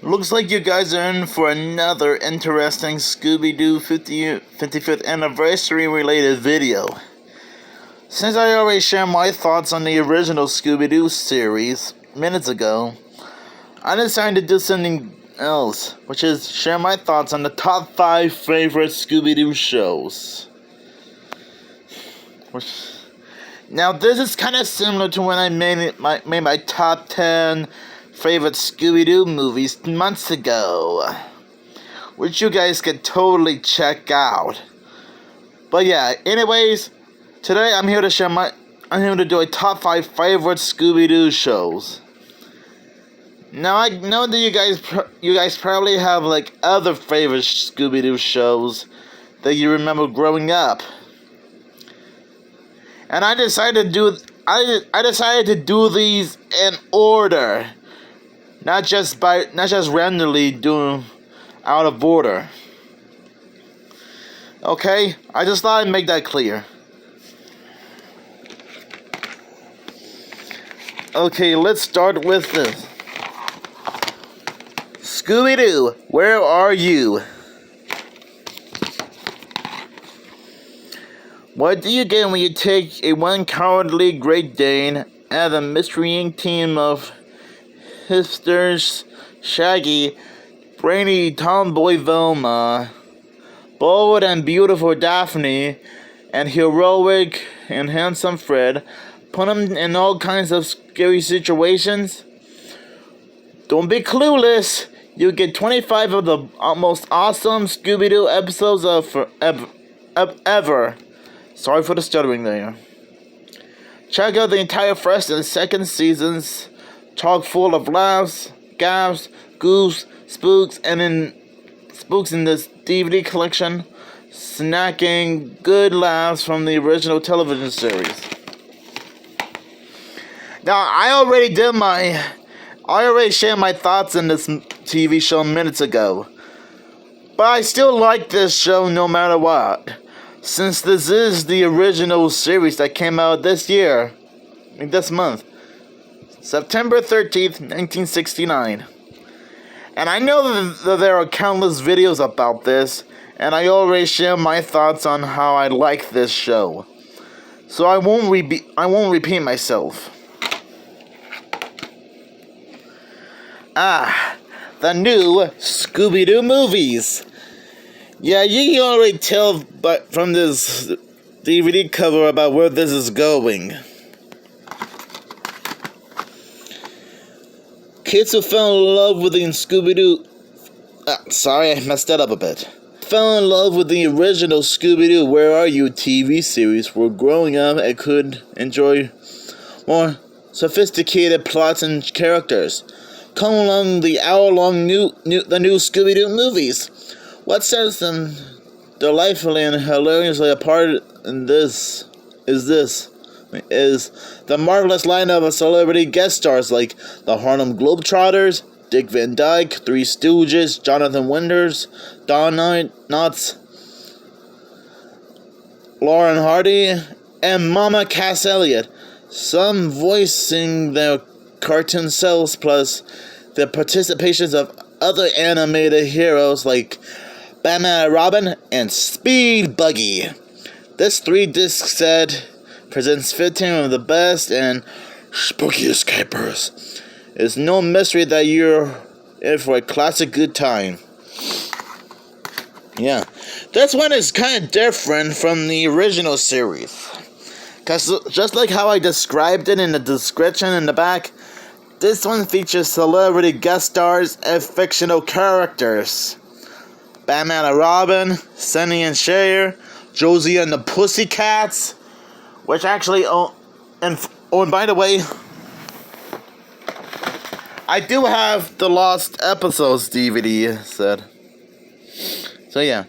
Looks like you guys are in for another interesting Scooby-Doo 55th anniversary related video. Since I already shared my thoughts on the original Scooby-Doo series minutes ago, I decided to do something else, which is share my thoughts on the top 5 favorite Scooby-Doo shows. Now this is kind of similar to when I made my top 10 favorite Scooby-Doo movies months ago, which you guys can totally check out. But yeah, anyways, today I'm here to do a top 5 favorite Scooby-Doo shows. Now I know that you guys probably have like other favorite Scooby-Doo shows that you remember growing up. And I decided to do these in order. Not just randomly doing out of order. Okay? I just thought I'd make that clear. Okay, let's start with this. Scooby-Doo, where are you? What do you get when you take a one cowardly Great Dane and the Mystery Inc team of hipsters Shaggy, brainy tomboy Velma, bold and beautiful Daphne, and heroic and handsome Fred, put them in all kinds of scary situations? Don't be clueless. You get 25 of the most awesome Scooby-Doo episodes ever. Sorry for the stuttering there. Check out the entire first and second seasons, chock full of laughs, gaffes, goofs, spooks in this DVD collection, snacking good laughs from the original television series. Now, I already shared my thoughts on this TV show minutes ago, but I still like this show no matter what, since this is the original series that came out this month. September 13th, 1969. And I know that there are countless videos about this, and I already share my thoughts on how I like this show. So I won't repeat myself. The new Scooby-Doo movies. Yeah, you can already tell from this DVD cover about where this is going. Kids who fell in love with the Scooby-Doo... sorry, I messed that up a bit. Fell in love with the original Scooby-Doo Where Are You TV series were growing up and could enjoy more sophisticated plots and characters. Come along the hour-long new Scooby-Doo movies. What sets them delightfully and hilariously apart is the marvelous lineup of celebrity guest stars like the Harlem Globetrotters, Dick Van Dyke, Three Stooges, Jonathan Winters, Don Knotts, Lauren Hardy, and Mama Cass Elliot, some voicing their cartoon selves, plus the participations of other animated heroes like Batman and Robin and Speed Buggy. This 3-disc set presents 15 of the best and spookiest capers. It's no mystery that you're in for a classic good time. Yeah, this one is kind of different from the original series. Because just like how I described it in the description in the back, this one features celebrity guest stars and fictional characters. Batman and Robin, Sonny and Cher, Josie and the Pussycats, which actually, and by the way, I do have the Lost Episodes DVD set. So yeah.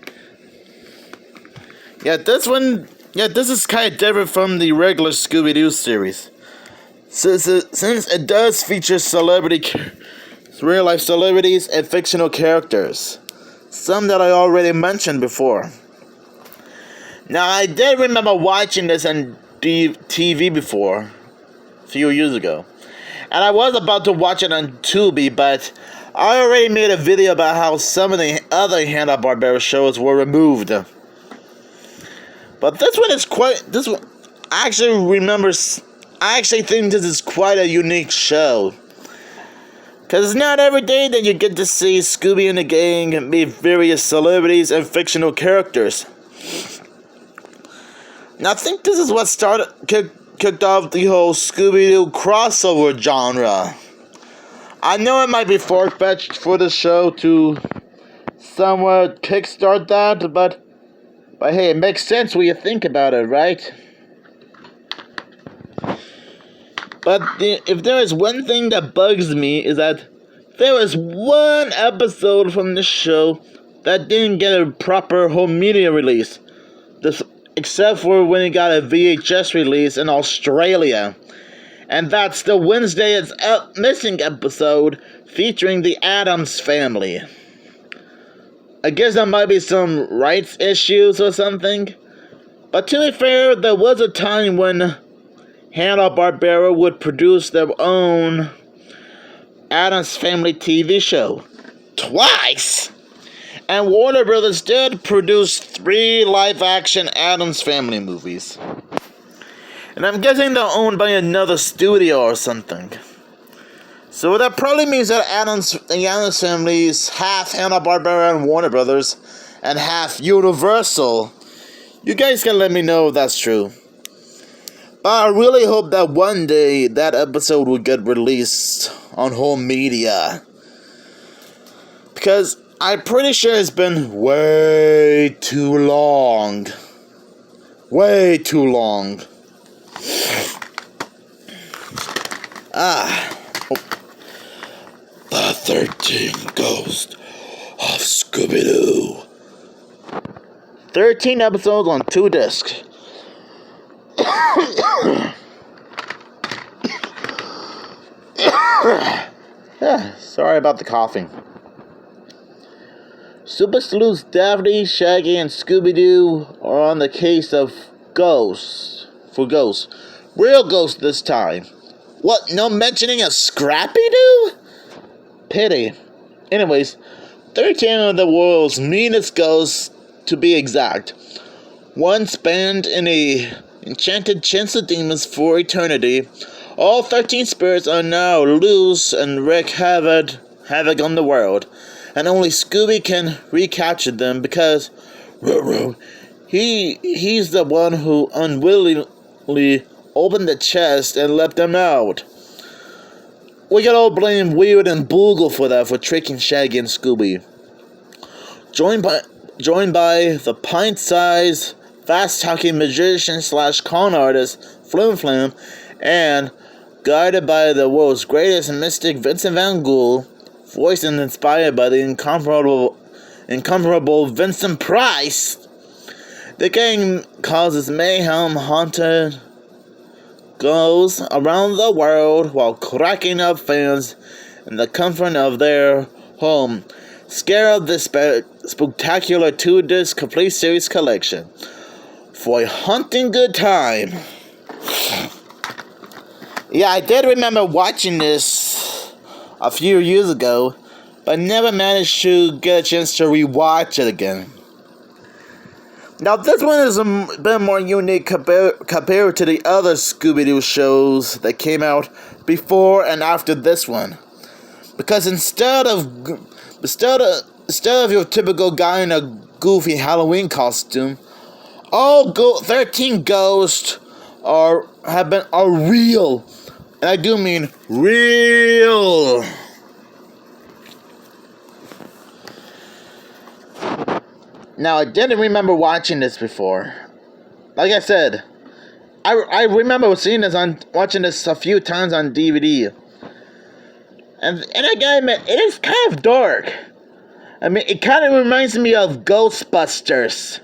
This is kind of different from the regular Scooby-Doo series. Since it does feature real-life celebrities and fictional characters. Some that I already mentioned before. Now, I did remember watching this on TV before, a few years ago. And I was about to watch it on Tubi, but I already made a video about how some of the other Hanna-Barbera shows were removed. But this one is I actually think this is quite a unique show. Because it's not every day that you get to see Scooby and the gang meet various celebrities and fictional characters. Now I think this is what kicked off the whole Scooby-Doo crossover genre. I know it might be far-fetched for the show to somewhat kickstart that, but hey, it makes sense when you think about it, right? But if there is one thing that bugs me, is that there was one episode from the show that didn't get a proper home media release. Except for when it got a VHS release in Australia. And that's the Wednesday It's Missing episode featuring the Addams family. I guess there might be some rights issues or something. But to be fair, there was a time when Hanna-Barbera would produce their own Addams Family TV show. Twice! And Warner Brothers did produce 3 live-action Addams Family movies. And I'm guessing they're owned by another studio or something. So that probably means that the Addams Family is half Hanna-Barbera and Warner Brothers, and half Universal. You guys can let me know if that's true. But I really hope that one day that episode will get released on home media. Because I'm pretty sure it's been way too long. Way too long. The 13 Ghosts of Scooby-Doo. 13 episodes on 2 discs. Sorry about the coughing. Super Sleuths Daphne, Shaggy, and Scooby-Doo are on the case of ghosts. For ghosts. Real ghosts this time. What, no mentioning of Scrappy-Doo? Pity. Anyways, 13 of the world's meanest ghosts, to be exact. Once banned in a enchanted chance of demons for eternity, all 13 spirits are now loose and wreak havoc on the world. And only Scooby can recapture them because he's the one who unwillingly opened the chest and let them out. We can all blame Weird and Boogle for that, for tricking Shaggy and Scooby. Joined by the pint-sized, fast-talking magician / con artist Flim Flam, and guided by the world's greatest mystic Vincent Van Gogh, voiced and inspired by the incomparable Vincent Price. The gang causes mayhem, haunted goes around the world while cracking up fans in the comfort of their home. Scare of this spectacular 2-disc complete series collection for a haunting good time. Yeah, I did remember watching this a few years ago, but never managed to get a chance to rewatch it again. Now, this one is a bit more unique compared to the other Scooby-Doo shows that came out before and after this one. Because instead of your typical guy in a goofy Halloween costume, all 13 ghosts are real. And I do mean real. Now, I didn't remember watching this before. Like I said, I remember watching this a few times on DVD. And I gotta admit, it is kind of dark. I mean, it kind of reminds me of Ghostbusters.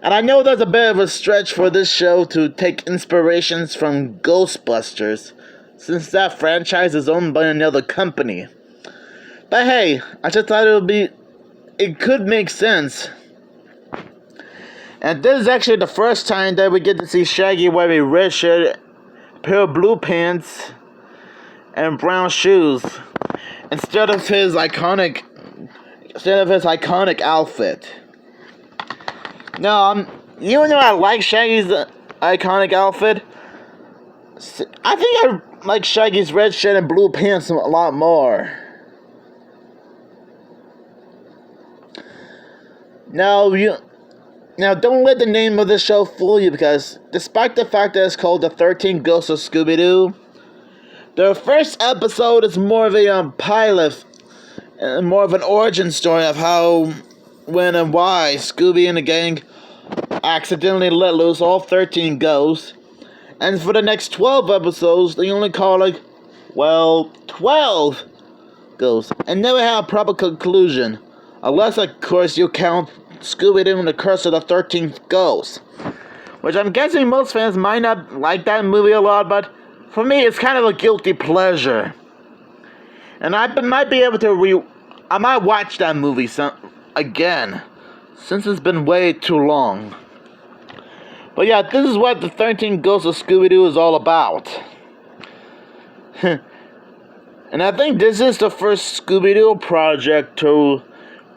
And I know there's a bit of a stretch for this show to take inspirations from Ghostbusters, since that franchise is owned by another company. But hey, I just thought it could make sense. And this is actually the first time that we get to see Shaggy wear a red shirt, a pair of blue pants, and brown shoes. instead of his iconic outfit. No, even though I like Shaggy's iconic outfit, I think I like Shaggy's red shirt and blue pants a lot more. Now, don't let the name of this show fool you, because despite the fact that it's called The 13 Ghosts of Scooby-Doo, the first episode is more of a pilot, and more of an origin story of how, when, and why Scooby and the gang accidentally let loose all 13 ghosts. And for the next 12 episodes, they only call 12 ghosts, and never have a proper conclusion. Unless, of course, you count Scooby-Doo and the Curse of the 13th Ghost. Which I'm guessing most fans might not like that movie a lot, but for me, it's kind of a guilty pleasure. And I might be able to I might watch that movie again, since it's been way too long. But yeah, this is what the 13 Ghosts of Scooby-Doo is all about. And I think this is the first Scooby-Doo project to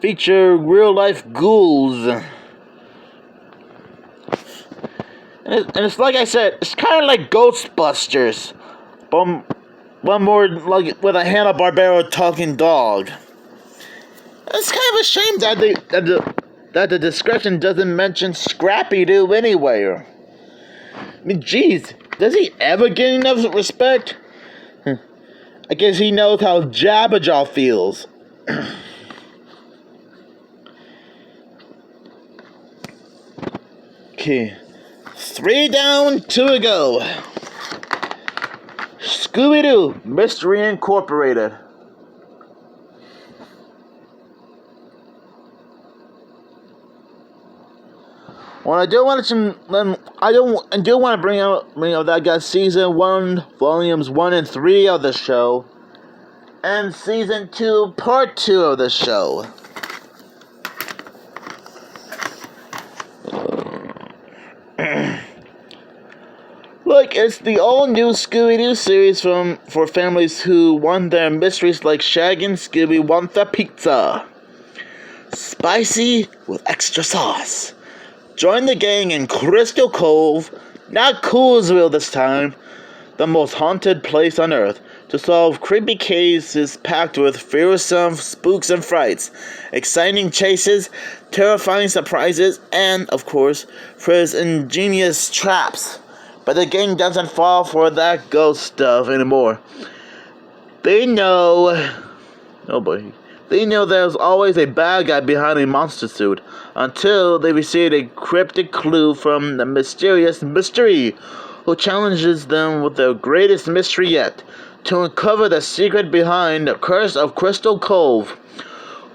feature real-life ghouls. And it's like I said, it's kind of like Ghostbusters, but one more like with a Hanna-Barbera talking dog. It's kind of a shame that the description doesn't mention Scrappy-Doo anywhere. I mean, jeez, does he ever get enough respect? I guess he knows how Jabberjaw feels. Okay, 3 down, 2 to go. Scooby-Doo Mystery Incorporated. Well, I do want to bring out that I got season 1, volumes 1 and 3 of the show, and season 2, part 2 of the show. Look, it's the all-new Scooby-Doo series for families who want their mysteries like Shaggy and Scooby want the pizza. Spicy with extra sauce. Join the gang in Crystal Cove, not Coolsville this time, the most haunted place on Earth, to solve creepy cases packed with fearsome spooks and frights, exciting chases, terrifying surprises, and, of course, for his ingenious traps. But the gang doesn't fall for that ghost stuff anymore. They know there's always a bad guy behind a monster suit, until they receive a cryptic clue from the mysterious Mystery, who challenges them with their greatest mystery yet, to uncover the secret behind the Curse of Crystal Cove.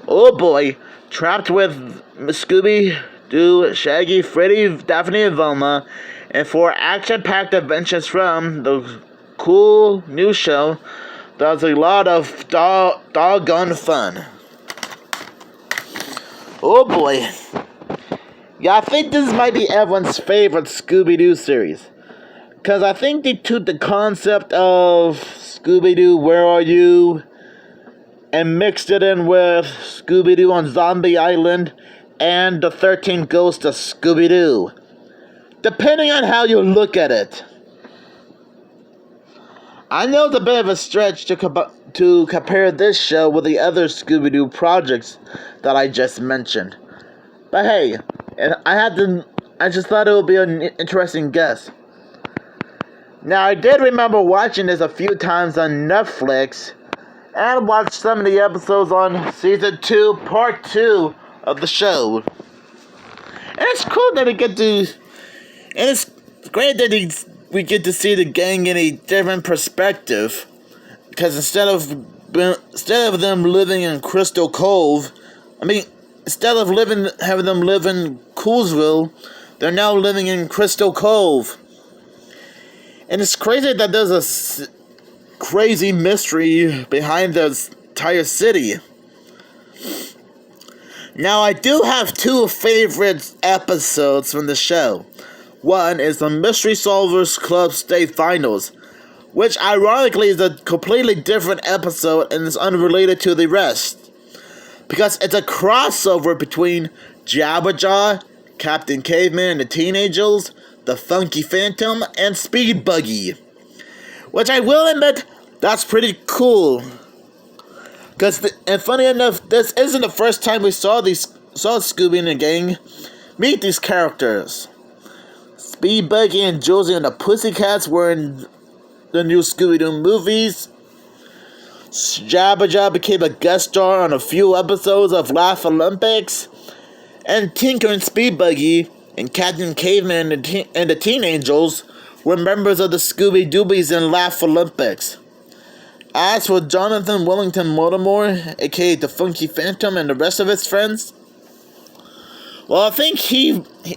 Oh boy, trapped with Scooby-Doo, Shaggy, Freddy, Daphne, and Velma, and 4 action-packed adventures from the cool new show, there's a lot of doggone fun. Oh boy. Yeah, I think this might be everyone's favorite Scooby-Doo series. Because I think they took the concept of Scooby-Doo, Where Are You? And mixed it in with Scooby-Doo on Zombie Island and the 13 Ghosts of Scooby-Doo. Depending on how you look at it. I know it's a bit of a stretch to compare this show with the other Scooby-Doo projects that I just mentioned. But hey, I just thought it would be an interesting guess. Now, I did remember watching this a few times on Netflix, and watched some of the episodes on season 2, part 2 of the show. And it's cool that it's great that we get to see the gang in a different perspective, because instead of them living in Crystal Cove, instead of having them live in Coolsville, they're now living in Crystal Cove. And it's crazy that there's a crazy mystery behind the entire city. Now, I do have 2 favorite episodes from the show. One is the Mystery Solvers Club State Finals, which ironically is a completely different episode and is unrelated to the rest, because it's a crossover between Jabberjaw, Captain Caveman and the Teen Angels, the Funky Phantom, and Speed Buggy, which I will admit, that's pretty cool. And funny enough, this isn't the first time we saw Scooby and the gang meet these characters. Speed Buggy and Josie and the Pussycats were in the new Scooby-Doo movies. Jabberjaw became a guest star on a few episodes of Laugh Olympics. And Tinker and Speed Buggy and Captain Caveman and the Teen Angels were members of the Scooby-Doobies and Laugh Olympics. As for Jonathan Wellington Baltimore, aka the Funky Phantom, and the rest of his friends, well, I think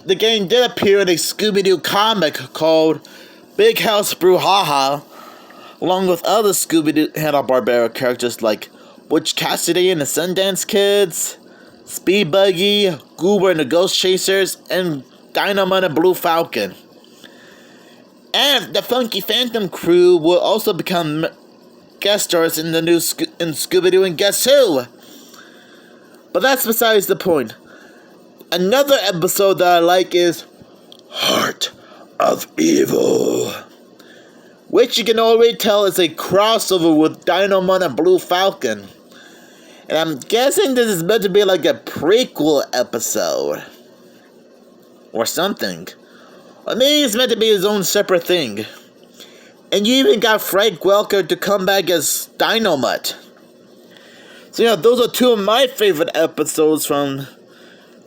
the gang did appear in a Scooby-Doo comic called Big House Brouhaha, along with other Scooby-Doo Hanna-Barbera characters like Butch Cassidy and the Sundance Kids, Speed Buggy, Goober and the Ghost Chasers, and Dynamite and Blue Falcon. And the Funky Phantom crew will also become guest stars in the new in Scooby-Doo and Guess Who. But that's besides the point. Another episode that I like is Heart of Evil, which you can already tell is a crossover with Dynamite and Blue Falcon. And I'm guessing this is meant to be like a prequel episode or something. Or maybe it's meant to be his own separate thing. And you even got Frank Welker to come back as Dynamite. So yeah, those are two of my favorite episodes from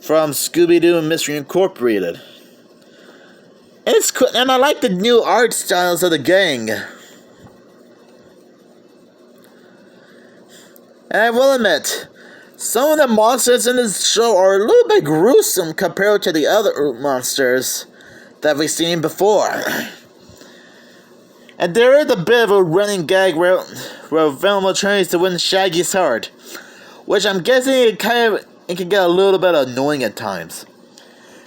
Scooby-Doo and Mystery Incorporated. And it's cool, and I like the new art styles of the gang. And I will admit, some of the monsters in this show are a little bit gruesome compared to the other monsters that we've seen before. And there is a bit of a running gag where Velma tries to win Shaggy's heart, which I'm guessing it can get a little bit annoying at times.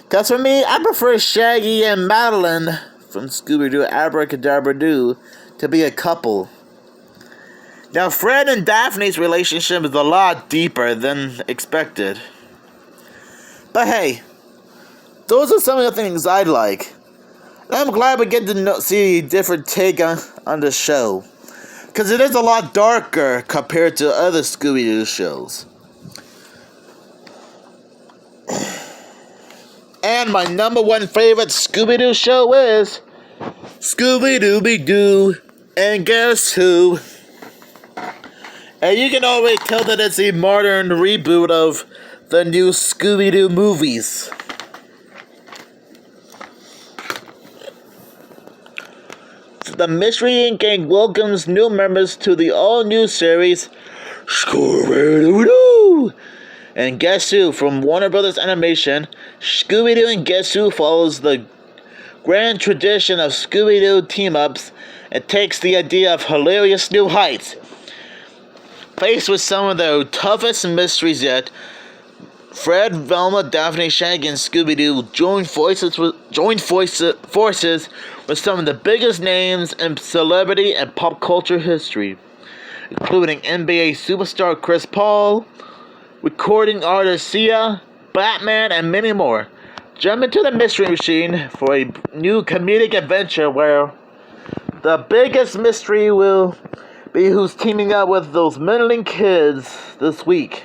Cause for me, I prefer Shaggy and Madeline from Scooby-Doo Abracadabra Doo to be a couple. Now, Fred and Daphne's relationship is a lot deeper than expected. But hey, those are some of the things I like. And I'm glad we get to see a different take on the show. Because it is a lot darker compared to other Scooby-Doo shows. And my number one favorite Scooby-Doo show is Scooby-Doo and Guess Who. And you can already tell that it's a modern reboot of the new Scooby-Doo movies. The Mystery Inc. gang welcomes new members to the all-new series Scooby-Doo and Guess Who from Warner Brothers Animation. Scooby-Doo and Guess Who follows the grand tradition of Scooby-Doo team-ups and takes the idea of hilarious new heights. Faced with some of the toughest mysteries yet, Fred, Velma, Daphne, Shaggy, and Scooby-Doo join forces with some of the biggest names in celebrity and pop culture history, including NBA superstar Chris Paul, recording artist Sia, Batman, and many more. Jump into the Mystery Machine for a new comedic adventure where the biggest mystery will be who's teaming up with those meddling kids this week.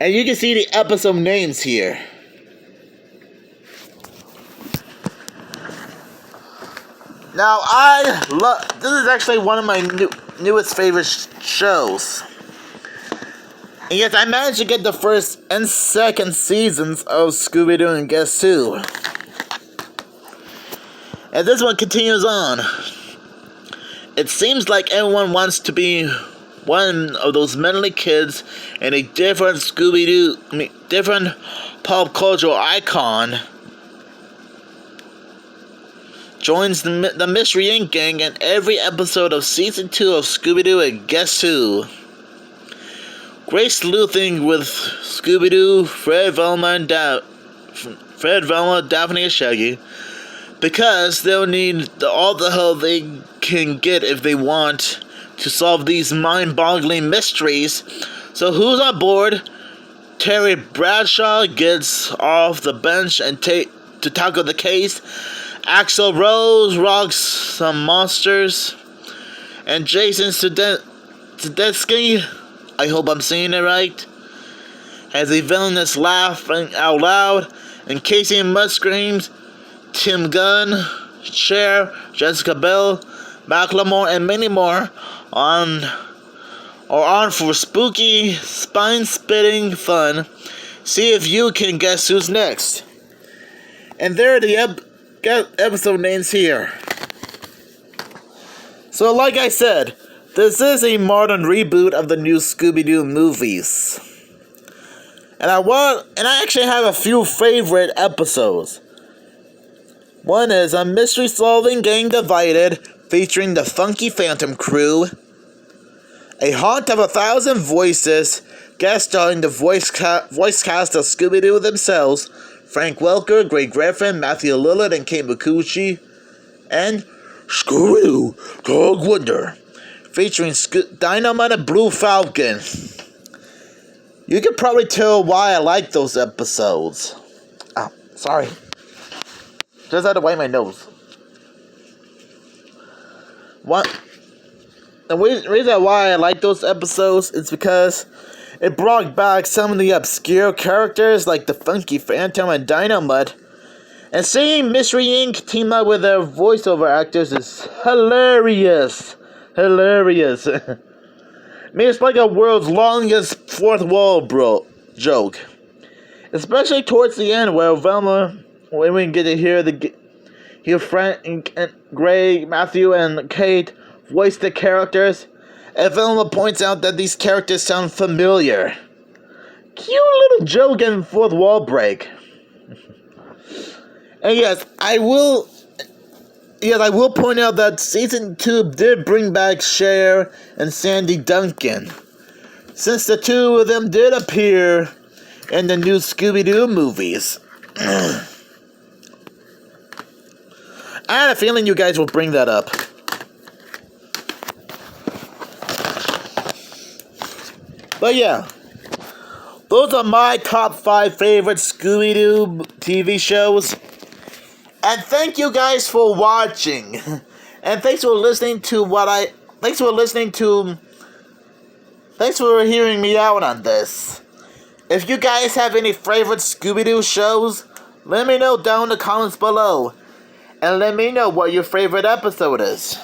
And you can see the episode names here. Now, this is actually one of my newest favorite shows. And yes, I managed to get the first and second seasons of Scooby-Doo and Guess Who. And this one continues on. It seems like everyone wants to be one of those meddling kids and a different different pop cultural icon joins the Mystery Inc. gang in every episode of Season 2 of Scooby-Doo and Guess Who. Great sleuthing with Scooby-Doo, Fred, Velma, Daphne, and Shaggy. because they'll need all the help they can get if they want to solve these mind-boggling mysteries. So who's on board? Terry Bradshaw gets off the bench and to tackle the case. Axl Rose rocks some monsters. And Jason Sudeikis, I hope I'm saying it right, has a villainous laughing out loud. And Casey Musgraves, Tim Gunn, Cher, Jessica Biel, Macklemore, and many more are on for spooky, spine-spitting fun. See if you can guess who's next. And there are the episode names here. So like I said, this is a modern reboot of the new Scooby-Doo movies. And I actually have a few favorite episodes. One is A Mystery Solving Gang Divided, featuring the Funky Phantom Crew. A Haunt of 1,000 Voices, guest starring the voice cast of Scooby-Doo themselves, Frank Welker, Greg Griffin, Matthew Lillard, and Kate Micucci. And Scooby-Doo Dog Wonder, featuring Dynamite and Blue Falcon. You can probably tell why I like those episodes. Oh, sorry. Just had to wipe my nose. The reason why I like those episodes is because it brought back some of the obscure characters like the Funky Phantom and Dynamite. And seeing Mystery Inc. team up with their voiceover actors is hilarious. Hilarious. I mean, it's like a world's longest fourth wall joke. Especially towards the end where when we get to hear Frank and Greg, Matthew, and Kate voice the characters, and Velma points out that these characters sound familiar. Cute little joke and fourth wall break. And yes, I will point out that Season 2 did bring back Cher and Sandy Duncan, since the two of them did appear in the new Scooby-Doo movies. I had a feeling you guys will bring that up. But yeah, those are my top 5 favorite Scooby-Doo TV shows. And thank you guys for watching. And thanks for hearing me out on this. If you guys have any favorite Scooby-Doo shows, let me know down in the comments below. And let me know what your favorite episode is.